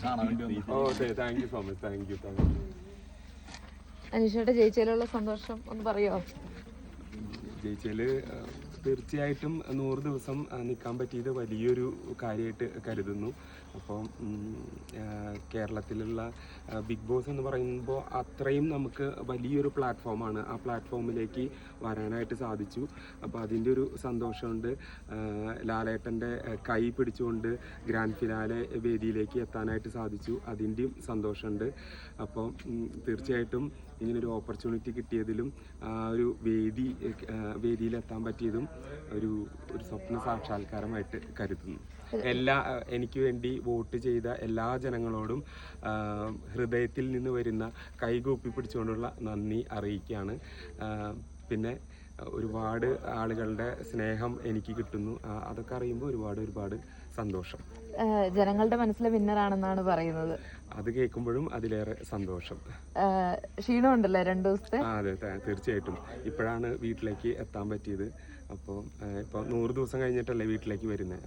Thank you so much. Thank you. അനീഷയുടെ ജയിച്ചതിലുള്ള സന്തോഷം ഒന്ന് പറയോ? ജയിച്ചതില് തീർച്ചയായിട്ടും 100 ദിവസം നിൽക്കാൻ പറ്റിയത് വലിയൊരു കാര്യമായിട്ട് കരുതുന്നു. അപ്പം കേരളത്തിലുള്ള ബിഗ് ബോസ് എന്ന് പറയുമ്പോൾ അത്രയും നമുക്ക് വലിയൊരു പ്ലാറ്റ്ഫോമാണ്. ആ പ്ലാറ്റ്ഫോമിലേക്ക് വരാനായിട്ട് സാധിച്ചു. അപ്പോൾ അതിൻ്റെ ഒരു സന്തോഷമുണ്ട്. ലാലേട്ടൻ്റെ കൈ പിടിച്ചുകൊണ്ട് ഗ്രാൻഡ് ഫിനാലെ വേദിയിലേക്ക് എത്താനായിട്ട് സാധിച്ചു. അതിൻ്റെയും സന്തോഷമുണ്ട്. അപ്പോൾ തീർച്ചയായിട്ടും ഇങ്ങനൊരു ഓപ്പർച്യൂണിറ്റി കിട്ടിയതിലും ഒരു വേദിയിലെത്താൻ പറ്റിയതും ഒരു സ്വപ്ന സാക്ഷാത്കാരമായിട്ട് കരുതുന്നു. എനിക്ക് വേണ്ടി വോട്ട് ചെയ്ത എല്ലാ ജനങ്ങളോടും ഹൃദയത്തിൽ നിന്ന് വരുന്ന കൈകൂപ്പി പിടിച്ചുകൊണ്ടുള്ള നന്ദി അറിയിക്കുകയാണ്. പിന്നെ ഒരുപാട് ആളുകളുടെ സ്നേഹം എനിക്ക് കിട്ടുന്നു. അതൊക്കെ അറിയുമ്പോൾ ഒരുപാട് സന്തോഷം. ജനങ്ങളുടെ മനസ്സിലെ വിന്നറാണെന്നാണ് പറയുന്നത്. അത് കേൾക്കുമ്പോഴും അതിലേറെ സന്തോഷം. ക്ഷീണമുണ്ടല്ലേ 2 ദിവസത്തെ? അതെ, തീർച്ചയായിട്ടും. ഇപ്പോഴാണ് വീട്ടിലേക്ക് എത്താൻ പറ്റിയത്. അപ്പോൾ ഇപ്പോൾ 100 ദിവസം കഴിഞ്ഞിട്ടല്ലേ വീട്ടിലേക്ക് വരുന്നത്.